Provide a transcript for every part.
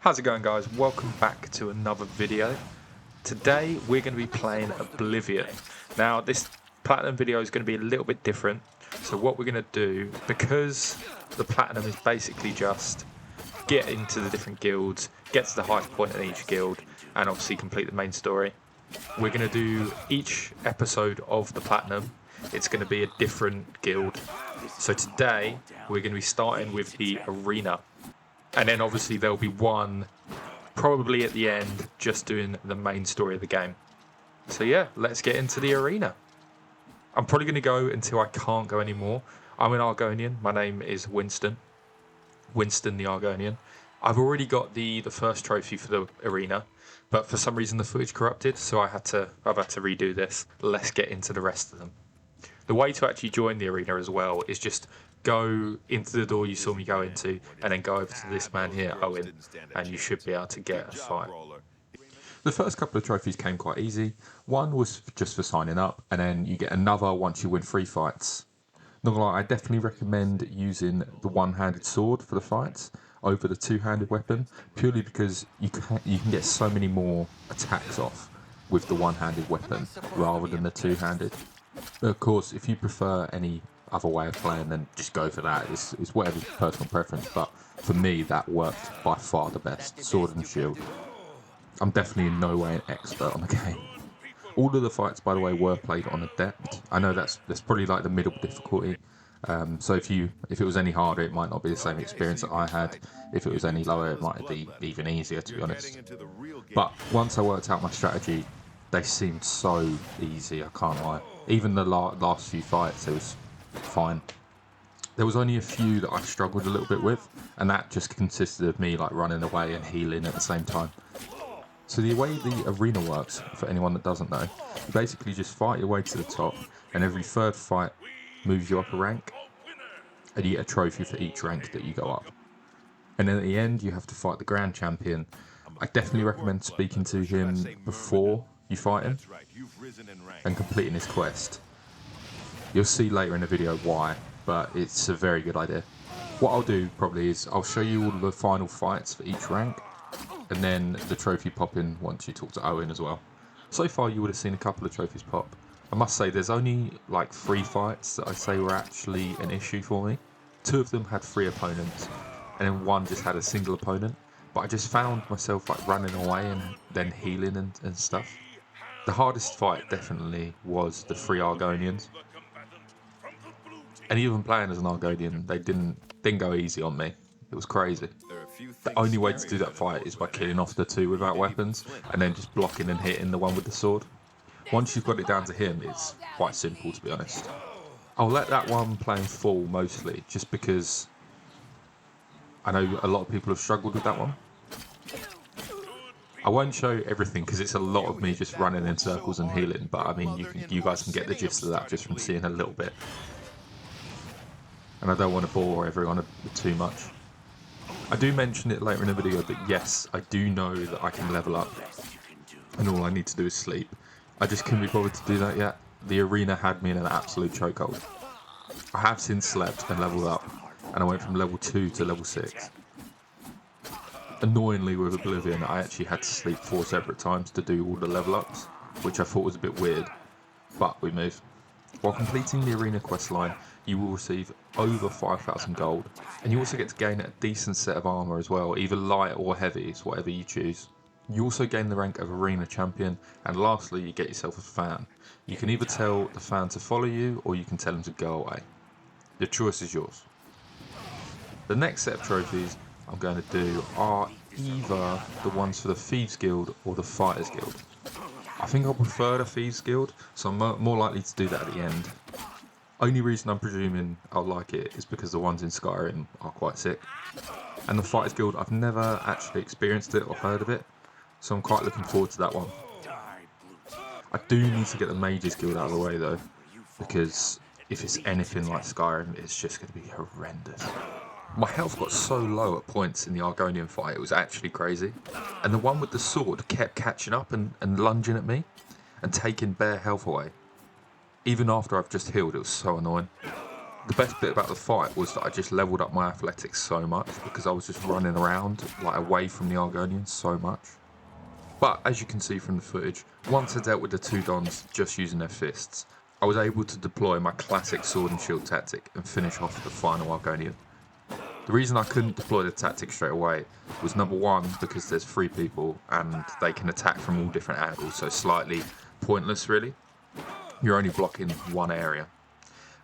How's it going, guys? Welcome back to another video. Today we're going to be playing Oblivion. Now this Platinum video is going to be a little bit different. So what we're going to do, because the Platinum is basically just get into the different guilds, get to the highest point in each guild, and obviously complete the main story. We're going to do each episode of the Platinum. It's going to be a different guild. So today we're going to be starting with the arena. And then obviously there'll be one probably at the end just doing the main story of the game. So yeah, let's get into the arena. I'm probably going to go until I can't go anymore. I'm an Argonian. My name is Winston. Winston the Argonian. I've already got the first trophy for the arena, but for some reason the footage corrupted, so I've had to redo this. Let's get into the rest of them. The way to actually join the arena as well is just go into the door you saw me go into and then go over to this man here, Owen, and you should be able to get a fight. The first couple of trophies came quite easy. One was just for signing up, and then you get another once you win 3 fights. Not gonna lie, I definitely recommend using the one-handed sword for the fights over the two-handed weapon, purely because you can get so many more attacks off with the one-handed weapon rather than the two-handed. Of course, if you prefer any other way of playing, then just go for that. It's whatever your personal preference, but for me that worked by far the best. Sword and shield. I'm definitely in no way an expert on the game. All of the fights, by the way, were played on Adept. I know that's probably like the middle difficulty. So if it was any harder, it might not be the same experience that I had. If it was any lower, it might be even easier, to be honest. But once I worked out my strategy, they seemed so easy, I can't lie. Even the last few fights, it was fine. There was only a few that I struggled a little bit with, and that just consisted of me like running away and healing at the same time. So the way the arena works, for anyone that doesn't know, you basically just fight your way to the top, and every third fight moves you up a rank, and you get a trophy for each rank that you go up. And then at the end, you have to fight the Grand Champion. I definitely recommend speaking to him before you fight him and completing his quest. You'll see later in the video why, but it's a very good idea. What I'll do probably is I'll show you all of the final fights for each rank, and then the trophy popping once you talk to Owen as well. So far you would have seen a couple of trophies pop. I must say there's only like 3 fights that I'd say were actually an issue for me. 2 of them had 3 opponents, and then 1 just had a single opponent. But I just found myself like running away and then healing and stuff. The hardest fight definitely was the 3 Argonians. And even playing as an Argonian, they didn't go easy on me. It was crazy. The only way to do that fight is by killing off the 2 without weapons, and then just blocking and hitting the one with the sword. Once you've got it down to him, it's quite simple, to be honest. I'll let that one play in full mostly, just because I know a lot of people have struggled with that one. I won't show everything because it's a lot of me just running in circles and healing, but I mean you guys can get the gist of that just from seeing a little bit. And I don't want to bore everyone too much. I do mention it later in the video, but yes, I do know that I can level up, and all I need to do is sleep. I just couldn't be bothered to do that yet. The arena had me in an absolute chokehold. I have since slept and leveled up, and I went from level 2 to level 6. Annoyingly with Oblivion, I actually had to sleep 4 separate times to do all the level ups, which I thought was a bit weird, but we move. While completing the arena questline, you will receive over 5,000 gold, and you also get to gain a decent set of armour as well, either light or heavy, it's whatever you choose. You also gain the rank of arena champion, and lastly you get yourself a fan. You can either tell the fan to follow you, or you can tell him to go away. The choice is yours. The next set of trophies I'm going to do are either the ones for the Thieves Guild or the Fighters Guild. I think I'll prefer the Thieves Guild, so I'm more likely to do that at the end. Only reason I'm presuming I'll like it is because the ones in Skyrim are quite sick. And the Fighters Guild, I've never actually experienced it or heard of it, so I'm quite looking forward to that one. I do need to get the Mages Guild out of the way though, because if it's anything like Skyrim, it's just going to be horrendous. My health got so low at points in the Argonian fight, it was actually crazy. And the one with the sword kept catching up and lunging at me and taking bare health away. Even after I've just healed, it was so annoying. The best bit about the fight was that I just leveled up my athletics so much because I was just running around, like away from the Argonians so much. But as you can see from the footage, once I dealt with the two Dons just using their fists, I was able to deploy my classic sword and shield tactic and finish off the final Argonian. The reason I couldn't deploy the tactic straight away was number one, because there's 3 people and they can attack from all different angles, so slightly pointless really. You're only blocking one area.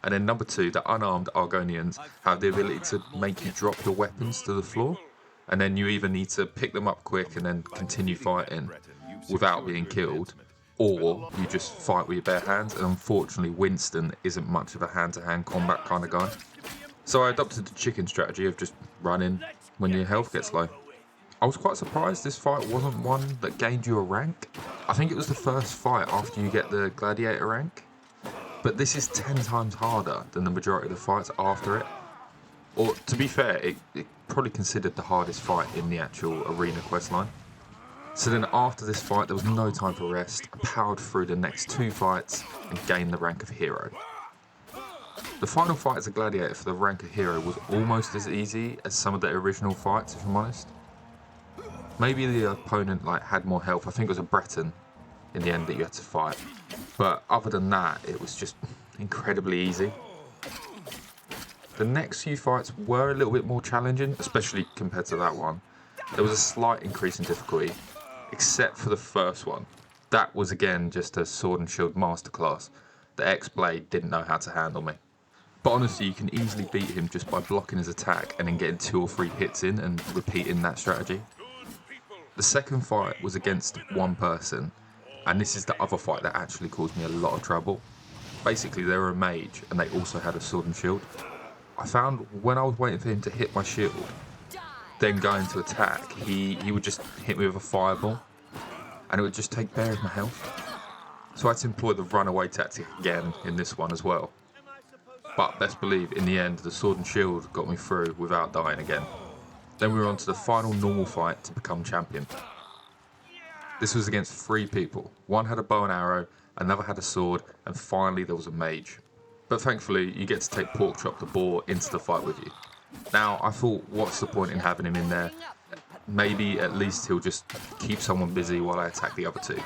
And then number 2, the unarmed Argonians have the ability to make you drop your weapons to the floor, and then you either need to pick them up quick and then continue fighting without being killed, or you just fight with your bare hands, and unfortunately Winston isn't much of a hand-to-hand combat kind of guy. So I adopted the chicken strategy of just running when your health gets low. I was quite surprised this fight wasn't one that gained you a rank. I think it was the first fight after you get the gladiator rank. But this is 10 times harder than the majority of the fights after it. Or, to be fair, it probably considered the hardest fight in the actual arena questline. So then after this fight, there was no time for rest. I powered through the next 2 fights and gained the rank of hero. The final fight as a gladiator for the rank of hero was almost as easy as some of the original fights, if I'm honest. Maybe the opponent had more health. I think it was a Breton in the end that you had to fight. But other than that, it was just incredibly easy. The next few fights were a little bit more challenging, especially compared to that one. There was a slight increase in difficulty, except for the first one. That was again just a sword and shield masterclass. The X-Blade didn't know how to handle me. But honestly, you can easily beat him just by blocking his attack and then getting 2 or 3 hits in and repeating that strategy. The second fight was against one person, and this is the other fight that actually caused me a lot of trouble. Basically, they were a mage and they also had a sword and shield. I found when I was waiting for him to hit my shield, then going to attack, he would just hit me with a fireball, and it would just take bare of my health. So I had to employ the runaway tactic again in this one as well. But best believe, in the end, the sword and shield got me through without dying again. Then we were on to the final normal fight to become champion. This was against 3 people. One had a bow and arrow, another had a sword, and finally there was a mage. But thankfully, you get to take Porkchop the boar into the fight with you. Now, I thought, what's the point in having him in there? Maybe at least he'll just keep someone busy while I attack the other 2.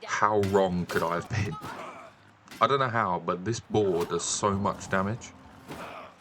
How wrong could I have been? I don't know how, but this boar does so much damage.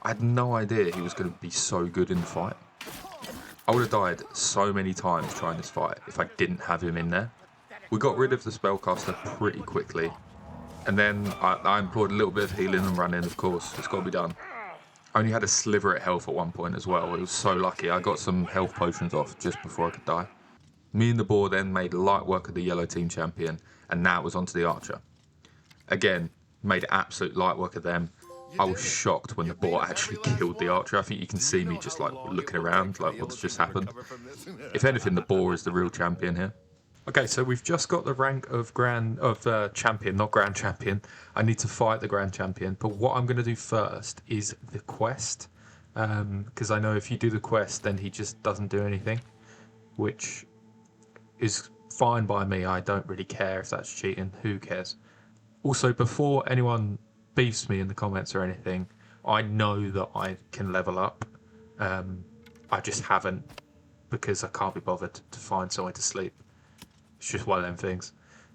I had no idea he was going to be so good in the fight. I would have died so many times trying this fight if I didn't have him in there. We got rid of the spellcaster pretty quickly, and then I employed a little bit of healing and running, of course, it's got to be done. I only had a sliver at health at one point as well. It was so lucky. I got some health potions off just before I could die. Me and the boar then made light work of the yellow team champion, and now it was onto the archer. Again, made absolute light work of them. I was shocked when the boar actually killed the archer. I think you can see me just looking around like what's just happened. If anything, the boar is the real champion here. Okay, so we've just got the rank of champion, not grand champion. I need to fight the grand champion, but what I'm going to do first is the quest, because I know if you do the quest, then he just doesn't do anything, which is fine by me. I don't really care if that's cheating. Who cares? Also, before anyone beefs me in the comments or anything, I know that I can level up. I just haven't, because I can't be bothered to find somewhere to sleep. It's just one of them things.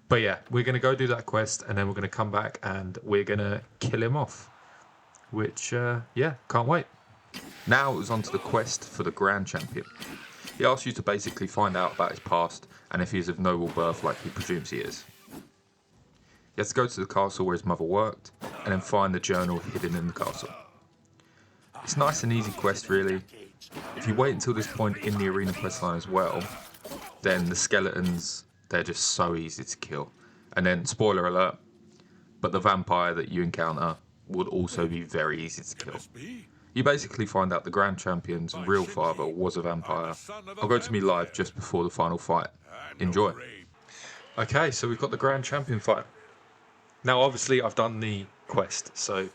But yeah, we're going to go do that quest, and then we're going to come back and we're going to kill him off. Which, yeah, can't wait. Now it was on to the quest for the Grand Champion. He asks you to basically find out about his past and if he is of noble birth like he presumes he is. He has to go to the castle where his mother worked and then find the journal hidden in the castle. It's a nice and easy quest really. If you wait until this point in the arena questline as well, then the skeletons, they're just so easy to kill. And then, spoiler alert, but the vampire that you encounter would also be very easy to kill. You basically find out the Grand Champion's real father was a vampire. I'll go to me live just before the final fight. Enjoy. Okay, so we've got the Grand Champion fight. Now obviously I've done the quest, so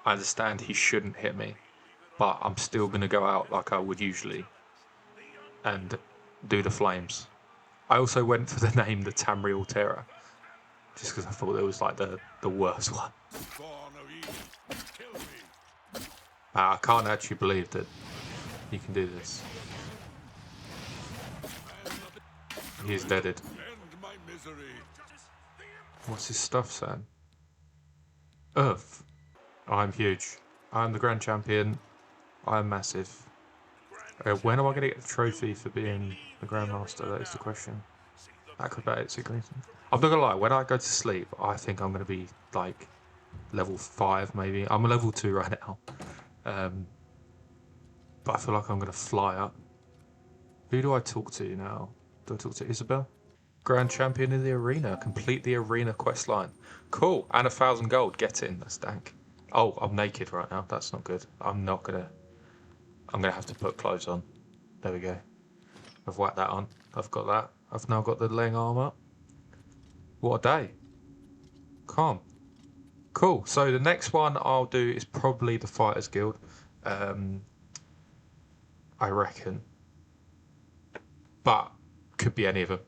I understand he shouldn't hit me, but I'm still going to go out like I would usually and do the flames. I also went for the name the Tamriel Terror, just because I thought it was like the worst one. I can't actually believe that you can do this. He's deaded. What's his stuff saying? Earth. I'm huge. I'm the grand champion. I'm massive. When am I going to get the trophy for being the Grandmaster? That is the question. Acrobatics agreement. I'm not going to lie, when I go to sleep, I think I'm going to be like level 5 maybe. I'm a level 2 right now. But I feel like I'm going to fly up. Who do I talk to now? Do I talk to Isabel? Grand champion in the arena. Complete the arena questline. Cool. And 1,000 gold. Get in. That's dank. Oh, I'm naked right now. That's not good. I'm gonna have to put clothes on. There we go. I've whacked that on. I've got that. I've now got the leg arm up. What a day. Calm. Cool. So the next one I'll do is probably the Fighters Guild. I reckon. But could be any of them.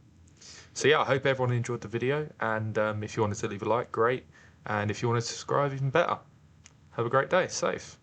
So yeah, I hope everyone enjoyed the video. And if you wanted to leave a like, great. And if you want to subscribe, even better. Have a great day. Safe.